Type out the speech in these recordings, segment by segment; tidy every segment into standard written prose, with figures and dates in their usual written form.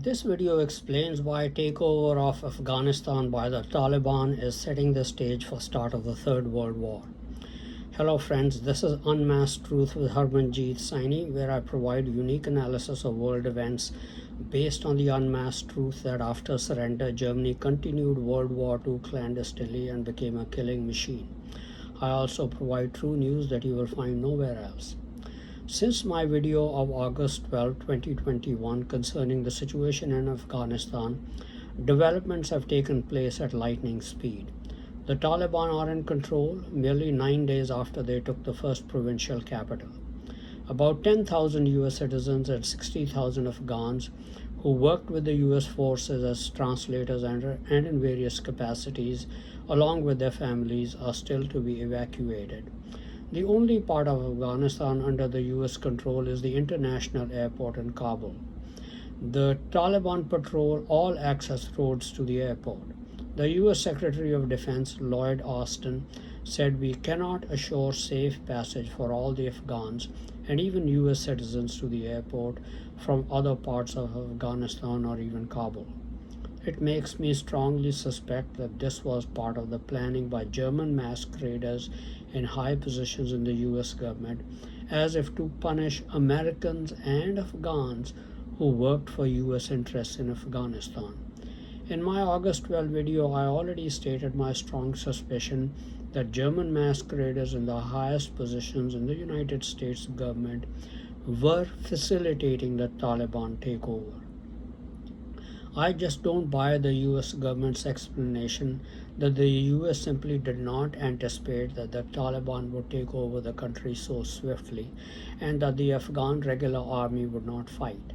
This video explains why takeover of Afghanistan by the Taliban is setting the stage for start of the Third World War. Hello friends, this is Unmasked Truth with Harmanjeet Saini, where I provide unique analysis of world events based on the unmasked truth that after surrender, Germany continued World War II clandestinely and became a killing machine. I also provide true news that you will find nowhere else. Since my video of August 12, 2021 concerning the situation in Afghanistan, developments have taken place at lightning speed. The Taliban are in control merely 9 days after they took the first provincial capital. About 10,000 US citizens and 60,000 Afghans who worked with the US forces as translators and in various capacities, along with their families, are still to be evacuated. The only part of Afghanistan under the US control is the international airport in Kabul. The Taliban patrol all access roads to the airport. The US Secretary of Defense Lloyd Austin said we cannot assure safe passage for all the Afghans and even US citizens to the airport from other parts of Afghanistan or even Kabul. It makes me strongly suspect that this was part of the planning by German masqueraders in high positions in the US government, as if to punish Americans and Afghans who worked for US interests in Afghanistan. In my August 12 video, I already stated my strong suspicion that German masqueraders in the highest positions in the United States government were facilitating the Taliban takeover. I just don't buy the US government's explanation that the US simply did not anticipate that the Taliban would take over the country so swiftly and that the Afghan regular army would not fight.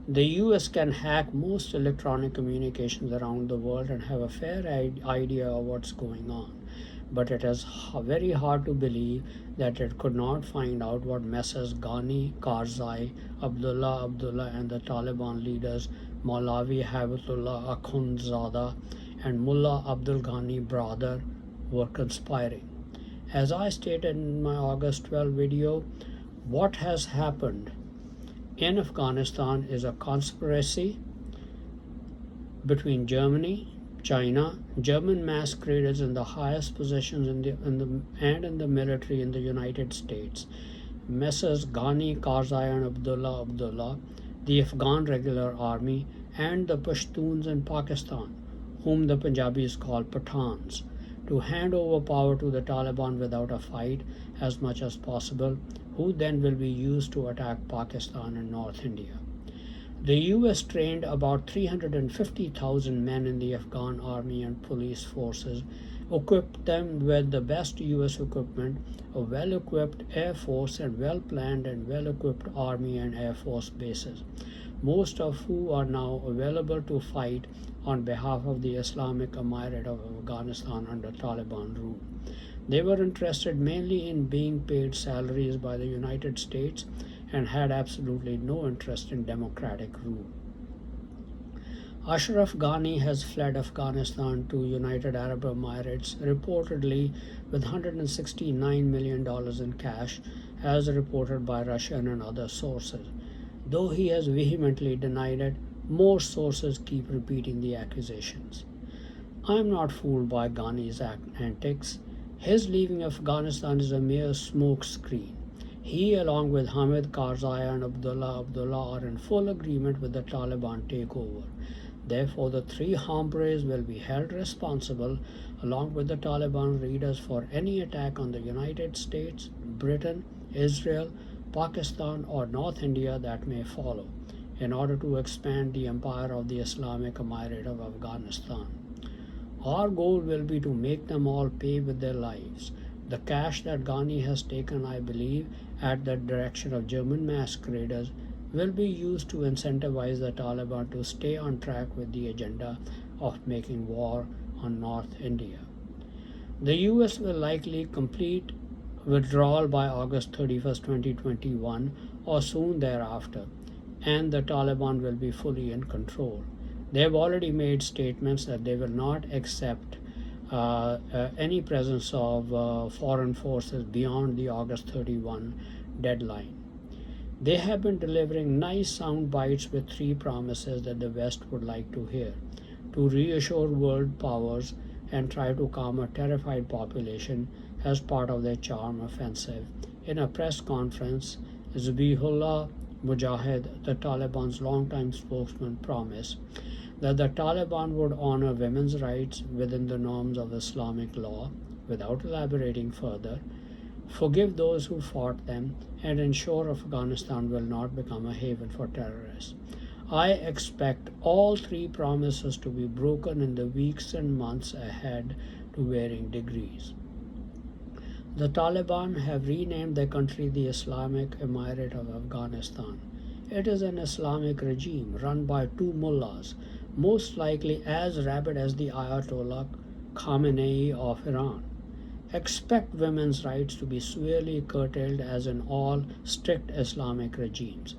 The US can hack most electronic communications around the world and have a fair idea of what's going on. But it is very hard to believe that it could not find out what Messrs. Ghani, Karzai, Abdullah, and the Taliban leaders Maulavi Habibullah Akhundzada and Mullah Abdul Ghani brother were conspiring. As I stated in my August 12 video, what has happened in Afghanistan is a conspiracy between Germany, China, German masqueraders in the highest positions in the military in the United States, Messrs. Ghani, Karzai, and Abdullah, the Afghan regular army, and the Pashtuns in Pakistan, whom the Punjabis call Pathans, to hand over power to the Taliban without a fight as much as possible, who then will be used to attack Pakistan and North India. The US trained about 350,000 men in the Afghan army and police forces, equipped them with the best US equipment, a well-equipped air force, and well-planned and well-equipped army and air force bases, most of who are now available to fight on behalf of the Islamic Emirate of Afghanistan under Taliban rule. They were interested mainly in being paid salaries by the United States and had absolutely no interest in democratic rule. Ashraf Ghani has fled Afghanistan to United Arab Emirates, reportedly with $169 million in cash, as reported by Russian and other sources. Though he has vehemently denied it, more sources keep repeating the accusations. I am not fooled by Ghani's antics. His leaving Afghanistan is a mere smokescreen. He, along with Hamid, Karzai, and Abdullah, are in full agreement with the Taliban takeover. Therefore, the three Hombres will be held responsible, along with the Taliban leaders, for any attack on the United States, Britain, Israel, Pakistan, or North India that may follow, in order to expand the empire of the Islamic Emirate of Afghanistan. Our goal will be to make them all pay with their lives. The cash that Ghani has taken, I believe, at the direction of German masqueraders, will be used to incentivize the Taliban to stay on track with the agenda of making war on North India. The US will likely complete withdrawal by August 31, 2021 or soon thereafter, and the Taliban will be fully in control. They have already made statements that they will not accept any presence of foreign forces beyond the August 31 deadline. They have been delivering nice sound bites with three promises that the West would like to hear: to reassure world powers and try to calm a terrified population as part of their charm offensive. In a press conference, Zabihullah Mujahid, the Taliban's longtime spokesman, promised that the Taliban would honor women's rights within the norms of Islamic law, without elaborating further, forgive those who fought them, and ensure Afghanistan will not become a haven for terrorists. I expect all three promises to be broken in the weeks and months ahead to varying degrees. The Taliban have renamed their country the Islamic Emirate of Afghanistan. It is an Islamic regime run by two mullahs, most likely as rabid as the Ayatollah Khamenei of Iran. Expect women's rights to be severely curtailed as in all strict Islamic regimes.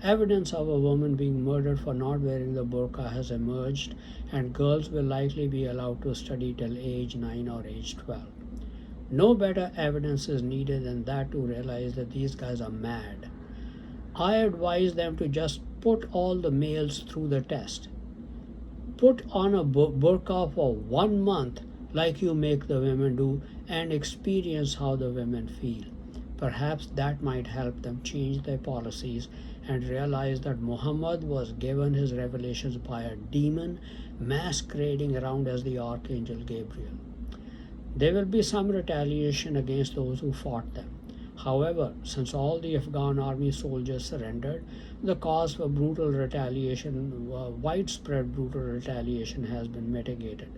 Evidence of a woman being murdered for not wearing the burqa has emerged, and girls will likely be allowed to study till age 9 or age 12. No better evidence is needed than that to realize that these guys are mad. I advise them to just put all the males through the test. Put on a burqa for 1 month like you make the women do, and experience how the women feel. Perhaps that might help them change their policies and realize that Muhammad was given his revelations by a demon masquerading around as the Archangel Gabriel. There will be some retaliation against those who fought them. However, since all the Afghan army soldiers surrendered, the cause for brutal retaliation, widespread brutal retaliation, has been mitigated.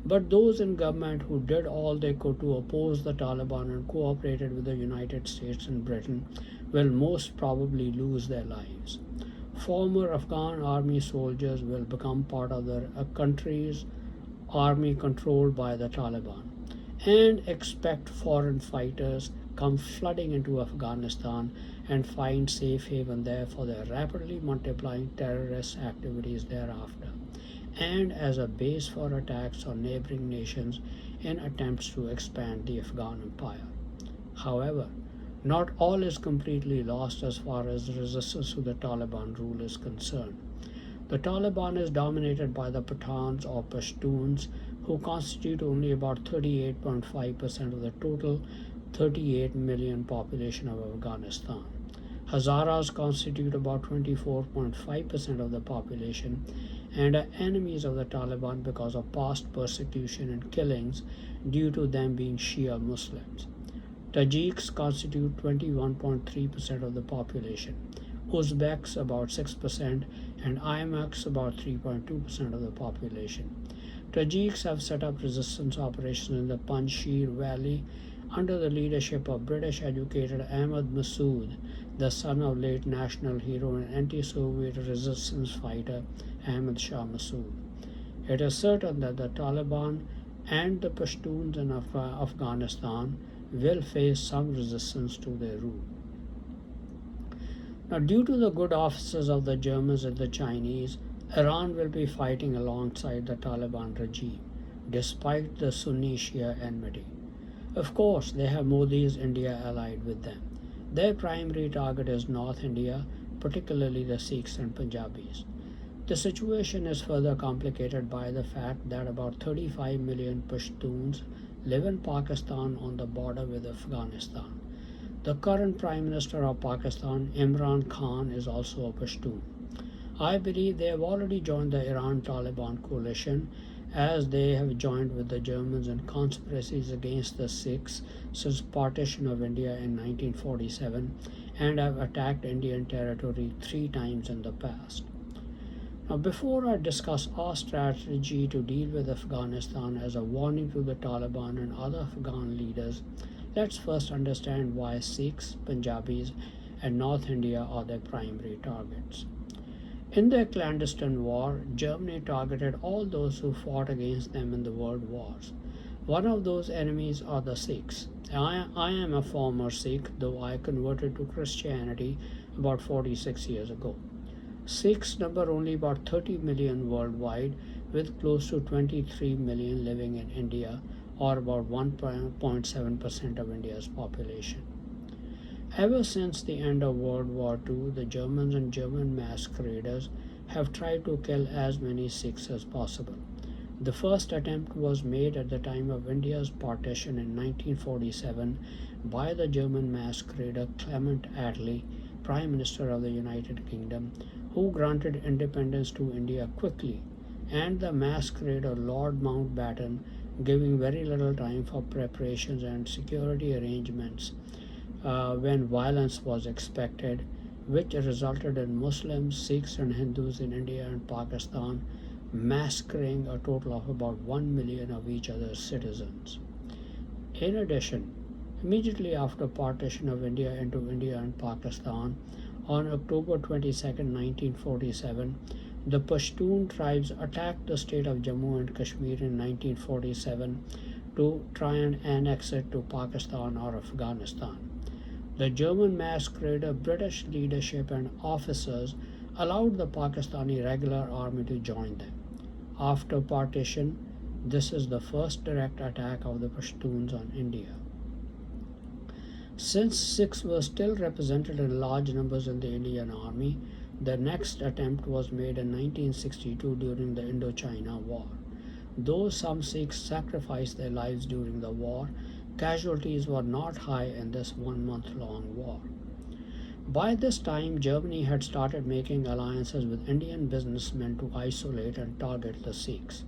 But those in government who did all they could to oppose the Taliban and cooperated with the United States and Britain will most probably lose their lives. Former Afghan army soldiers will become part of the country's army controlled by the Taliban, and expect foreign fighters come flooding into Afghanistan and find safe haven there for their rapidly multiplying terrorist activities thereafter, and as a base for attacks on neighboring nations in attempts to expand the Afghan Empire. However, not all is completely lost as far as resistance to the Taliban rule is concerned. The Taliban is dominated by the Pathans or Pashtuns, who constitute only about 38.5% of the total 38 million population of Afghanistan. Hazaras constitute about 24.5% of the population and are enemies of the Taliban because of past persecution and killings due to them being Shia Muslims. Tajiks constitute 21.3% of the population, Uzbeks about 6%, and Imaks about 3.2% of the population. Tajiks have set up resistance operations in the Panjshir Valley under the leadership of British-educated Ahmad Massoud, the son of late national hero and anti-Soviet resistance fighter Ahmad Shah Massoud. It is certain that the Taliban and the Pashtuns in Afghanistan will face some resistance to their rule. Now, due to the good offices of the Germans and the Chinese, Iran will be fighting alongside the Taliban regime, despite the Sunni-Shia enmity. Of course, they have Modi's India allied with them. Their primary target is North India, particularly the Sikhs and Punjabis. The situation is further complicated by the fact that about 35 million Pashtuns live in Pakistan on the border with Afghanistan. The current Prime Minister of Pakistan, Imran Khan, is also a Pashtun. I believe they have already joined the Iran-Taliban coalition, as they have joined with the Germans in conspiracies against the Sikhs since partition of India in 1947 and have attacked Indian territory 3 times in the past. Now, before I discuss our strategy to deal with Afghanistan as a warning to the Taliban and other Afghan leaders, let's first understand why Sikhs, Punjabis, and North India are their primary targets. In their clandestine war, Germany targeted all those who fought against them in the world wars. One of those enemies are the Sikhs. I am a former Sikh, though I converted to Christianity about 46 years ago. Sikhs number only about 30 million worldwide, with close to 23 million living in India, or about 1.7% of India's population. Ever since the end of World War II, the Germans and German masqueraders have tried to kill as many Sikhs as possible. The first attempt was made at the time of India's partition in 1947 by the German masquerader Clement Attlee, Prime Minister of the United Kingdom, who granted independence to India quickly, and the masquerader Lord Mountbatten, giving very little time for preparations and security arrangements when violence was expected, which resulted in Muslims, Sikhs, and Hindus in India and Pakistan massacring a total of about 1 million of each other's citizens. In addition, immediately after partition of India into India and Pakistan, on October 22, 1947, the Pashtun tribes attacked the state of Jammu and Kashmir in 1947 to try and annex it to Pakistan or Afghanistan. The German masquerader British leadership and officers allowed the Pakistani regular army to join them. After partition, this is the first direct attack of the Pashtuns on India. Since Sikhs were still represented in large numbers in the Indian army, the next attempt was made in 1962 during the Indochina War. Though some Sikhs sacrificed their lives during the war, casualties were not high in this 1 month long war. By this time, Germany had started making alliances with Indian businessmen to isolate and target the Sikhs.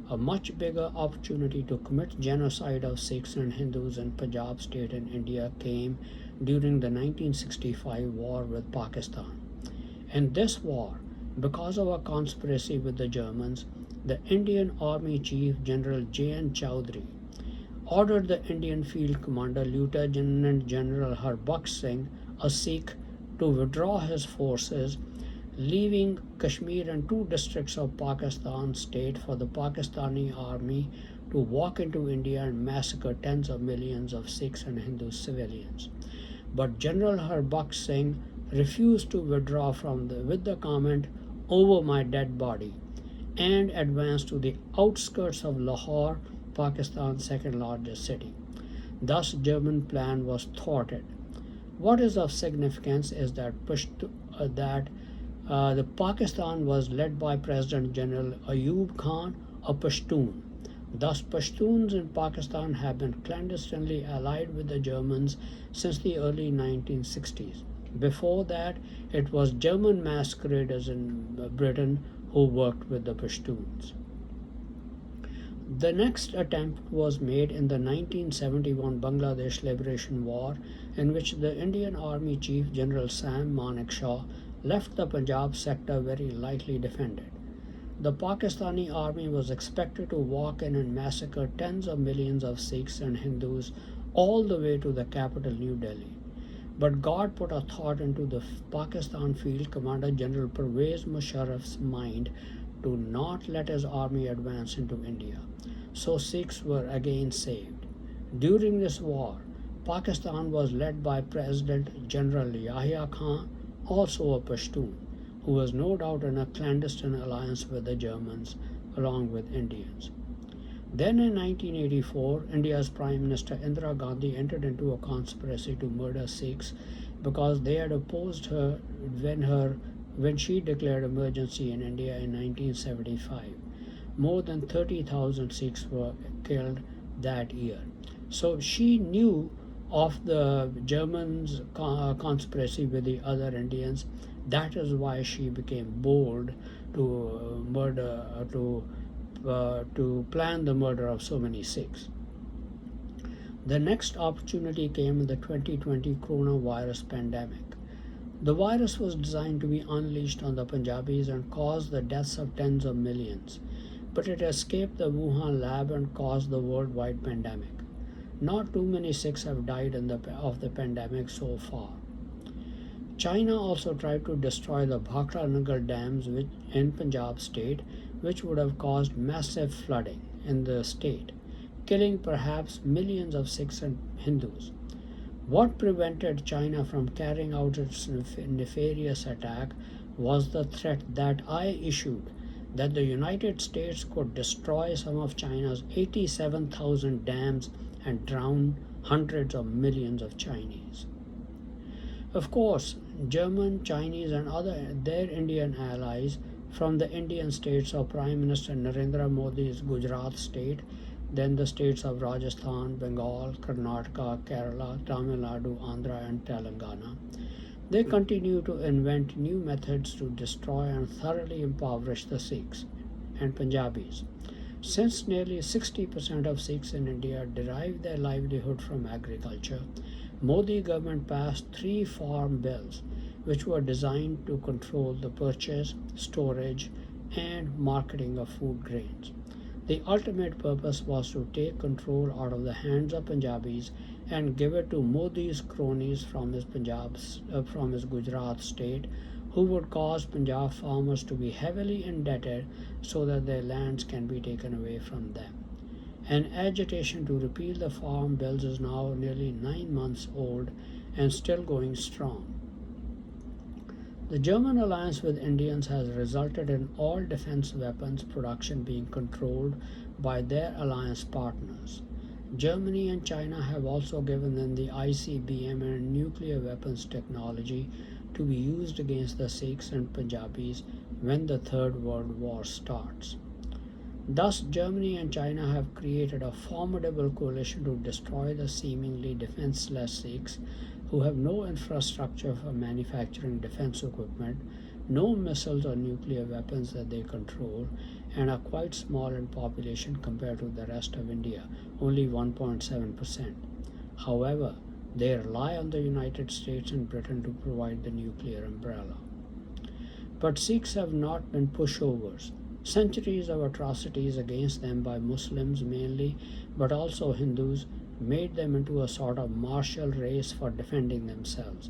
A much bigger opportunity to commit genocide of Sikhs and Hindus in Punjab state in India came during the 1965 war with Pakistan. In this war, because of a conspiracy with the Germans, the Indian Army Chief General J.N. Chowdhury ordered the Indian Field Commander Lieutenant General Harbaksh Singh, a Sikh, to withdraw his forces, leaving Kashmir and 2 districts of Pakistan state for the Pakistani army to walk into India and massacre tens of millions of Sikhs and Hindu civilians. But General Harbaksh Singh refused to withdraw with the comment, "Over my dead body," and advanced to the outskirts of Lahore, Pakistan's second largest city. Thus, German plan was thwarted. What is of significance is that the Pakistan was led by President General Ayub Khan, a Pashtun. Thus, Pashtuns in Pakistan have been clandestinely allied with the Germans since the early 1960s. Before that, it was German masqueraders in Britain who worked with the Pashtuns. The next attempt was made in the 1971 Bangladesh Liberation War, in which the Indian Army Chief General Sam Manekshaw left the Punjab sector very lightly defended. The Pakistani army was expected to walk in and massacre tens of millions of Sikhs and Hindus all the way to the capital New Delhi. But God put a thought into the Pakistan Field Commander General Pervez Musharraf's mind to not let his army advance into India. So Sikhs were again saved. During this war, Pakistan was led by President General Yahya Khan, also a Pashtun, who was no doubt in a clandestine alliance with the Germans along with Indians. Then in 1984, India's Prime Minister Indira Gandhi entered into a conspiracy to murder Sikhs because they had opposed her when she declared emergency in India in 1975. More than 30,000 Sikhs were killed that year. So she knew of the Germans' conspiracy with the other Indians. That is why she became bold to plan the murder of so many Sikhs. The next opportunity came in the 2020 coronavirus pandemic. The virus was designed to be unleashed on the Punjabis and cause the deaths of tens of millions, but it escaped the Wuhan lab and caused the worldwide pandemic. Not too many Sikhs have died of the pandemic so far. China also tried to destroy the Bhakra Nangal dams in Punjab state, which would have caused massive flooding in the state, killing perhaps millions of Sikhs and Hindus. What prevented China from carrying out its nefarious attack was the threat that I issued that the United States could destroy some of China's 87,000 dams and drown hundreds of millions of Chinese. Of course, German, Chinese, and other their Indian allies from the Indian states of Prime Minister Narendra Modi's Gujarat state, then the states of Rajasthan, Bengal, Karnataka, Kerala, Tamil Nadu, Andhra, and Telangana. They continue to invent new methods to destroy and thoroughly impoverish the Sikhs and Punjabis. Since nearly 60% of Sikhs in India derive their livelihood from agriculture, Modi government passed 3 farm bills which were designed to control the purchase, storage, and marketing of food grains. The ultimate purpose was to take control out of the hands of Punjabis and give it to Modi's cronies from his Gujarat state, who would cause Punjab farmers to be heavily indebted so that their lands can be taken away from them. An agitation to repeal the farm bills is now nearly 9 months old and still going strong. The German alliance with Indians has resulted in all defense weapons production being controlled by their alliance partners. Germany and China have also given them the ICBM and nuclear weapons technology to be used against the Sikhs and Punjabis when the Third World War starts. Thus, Germany and China have created a formidable coalition to destroy the seemingly defenseless Sikhs who have no infrastructure for manufacturing defense equipment, no missiles or nuclear weapons that they control, and are quite small in population compared to the rest of India, only 1.7%. However, they rely on the United States and Britain to provide the nuclear umbrella. But Sikhs have not been pushovers. Centuries of atrocities against them by Muslims mainly, but also Hindus, made them into a sort of martial race for defending themselves.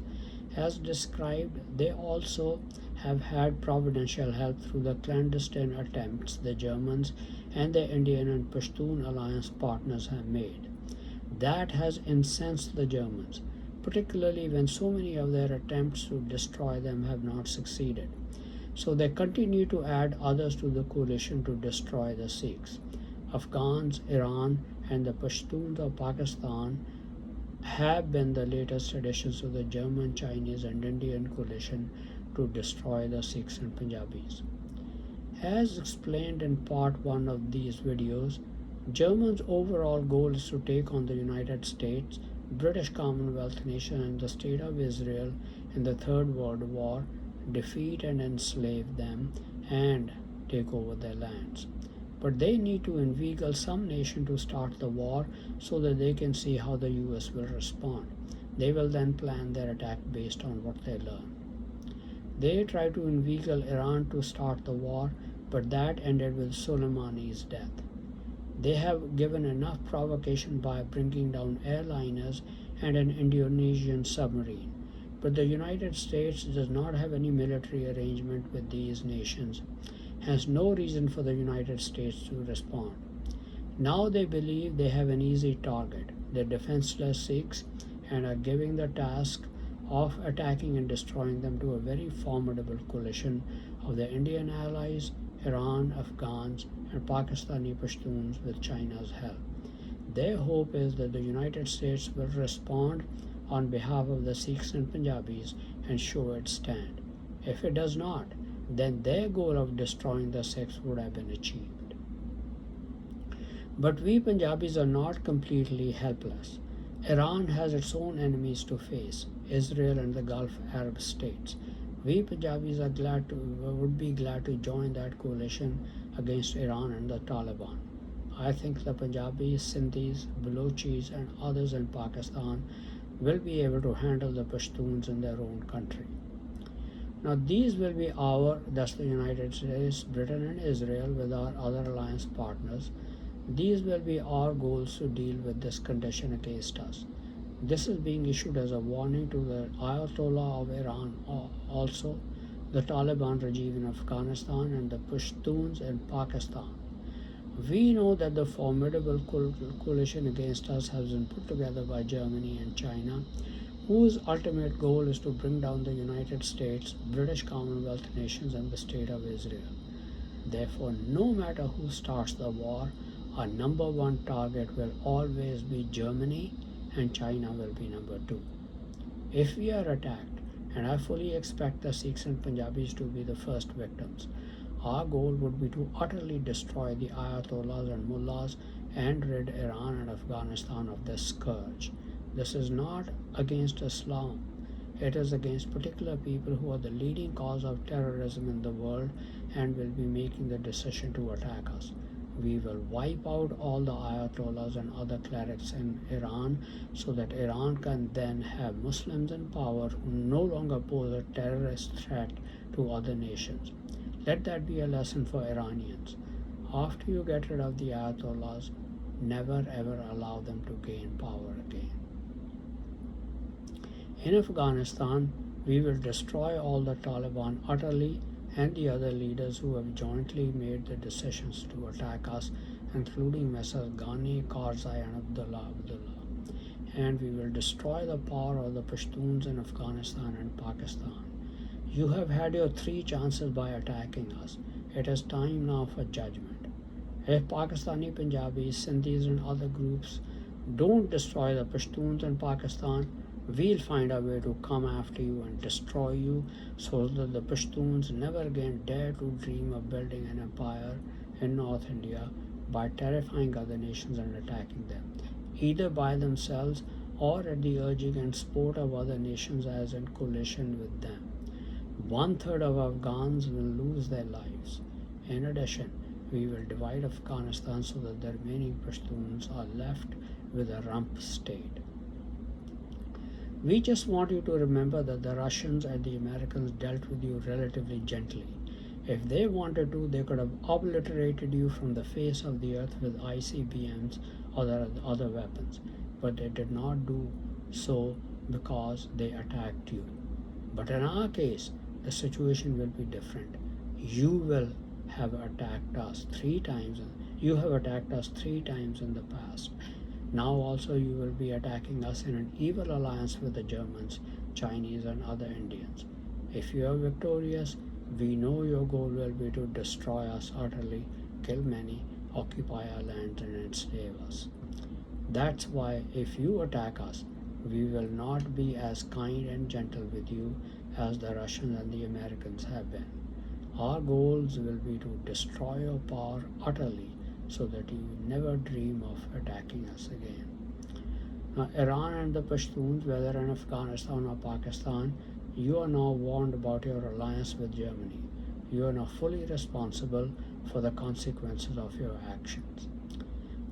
As described, they also have had providential help through the clandestine attempts the Germans and their Indian and Pashtun alliance partners have made. That has incensed the Germans, particularly when so many of their attempts to destroy them have not succeeded. So they continue to add others to the coalition to destroy the Sikhs. Afghans, Iran, and the Pashtuns of Pakistan have been the latest additions to the German, Chinese, and Indian coalition to destroy the Sikhs and Punjabis. As explained in part 1 of these videos, Germany's overall goal is to take on the United States, British Commonwealth nation, and the State of Israel in the Third World War, defeat and enslave them, and take over their lands. But they need to inveigle some nation to start the war so that they can see how the US will respond. They will then plan their attack based on what they learn. They tried to inveigle Iran to start the war, but that ended with Soleimani's death. They have given enough provocation by bringing down airliners and an Indonesian submarine. But the United States does not have any military arrangement with these nations, hence no reason for the United States to respond. Now they believe they have an easy target, the defenseless Sikhs, and are giving the task of attacking and destroying them to a very formidable coalition of their Indian allies, Iran, Afghans, and Pakistani Pashtuns with China's help. Their hope is that the United States will respond on behalf of the Sikhs and Punjabis and show its stand. If it does not, then their goal of destroying the Sikhs would have been achieved. But we Punjabis are not completely helpless. Iran has its own enemies to face, Israel and the Gulf Arab states. We Punjabis would be glad to join that coalition against Iran and the Taliban. I think the Punjabis, Sindhis, Balochis, and others in Pakistan will be able to handle the Pashtuns in their own country. Now these will be that's the United States, Britain, and Israel with our other alliance partners. These will be our goals to deal with this condition against us. This is being issued as a warning to the Ayatollah of Iran, also the Taliban regime in Afghanistan, and the Pashtuns in Pakistan. We know that the formidable coalition against us has been put together by Germany and China, whose ultimate goal is to bring down the United States, British Commonwealth nations, and the State of Israel. Therefore, no matter who starts the war, our number one target will always be Germany, and China will be number 2. If we are attacked, and I fully expect the Sikhs and Punjabis to be the first victims. Our goal would be to utterly destroy the Ayatollahs and Mullahs and rid Iran and Afghanistan of this scourge. This is not against Islam. It is against particular people who are the leading cause of terrorism in the world and will be making the decision to attack us. We will wipe out all the Ayatollahs and other clerics in Iran so that Iran can then have Muslims in power who no longer pose a terrorist threat to other nations. Let that be a lesson for Iranians. After you get rid of the Ayatollahs, never ever allow them to gain power again. In Afghanistan, we will destroy all the Taliban utterly and the other leaders who have jointly made the decisions to attack us, including Messrs. Ghani, Karzai, and Abdullah. And we will destroy the power of the Pashtuns in Afghanistan and Pakistan. You have had your 3 chances by attacking us. It is time now for judgment. If Pakistani Punjabis, Sindhis, and other groups don't destroy the Pashtuns in Pakistan, we'll find a way to come after you and destroy you so that the Pashtuns never again dare to dream of building an empire in North India by terrifying other nations and attacking them, either by themselves or at the urging and support of other nations as in coalition with them. 1/3 of Afghans will lose their lives. In addition, we will divide Afghanistan so that the remaining Pashtuns are left with a rump state. We just want you to remember that the Russians and the Americans dealt with you relatively gently. If they wanted to, they could have obliterated you from the face of the earth with ICBMs or other weapons, but they did not do so because they attacked you. But in our case, the situation will be different. You will have attacked us 3 times. You have attacked us 3 times in the past. Now also you will be attacking us in an evil alliance with the Germans, Chinese, and other Indians. If you are victorious, we know your goal will be to destroy us utterly, kill many, occupy our lands, and enslave us. That's why if you attack us, we will not be as kind and gentle with you as the Russians and the Americans have been. Our goals will be to destroy your power utterly so that you never dream of attacking us again. Now, Iran and the Pashtuns, whether in Afghanistan or Pakistan, you are now warned about your alliance with Germany. You are now fully responsible for the consequences of your actions.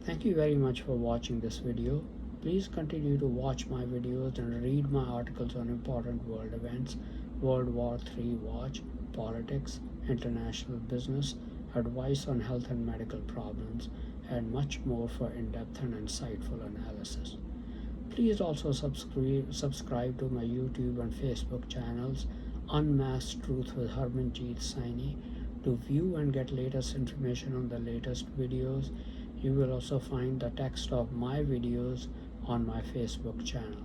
Thank you very much for watching this video. Please continue to watch my videos and read my articles on important world events, World War III watch, politics, international business, advice on health and medical problems, and much more for in-depth and insightful analysis. Please also subscribe to my YouTube and Facebook channels, Unmasked Truth with Harmanjeet Saini, to view and get latest information on the latest videos. You will also find the text of my videos on my Facebook channel.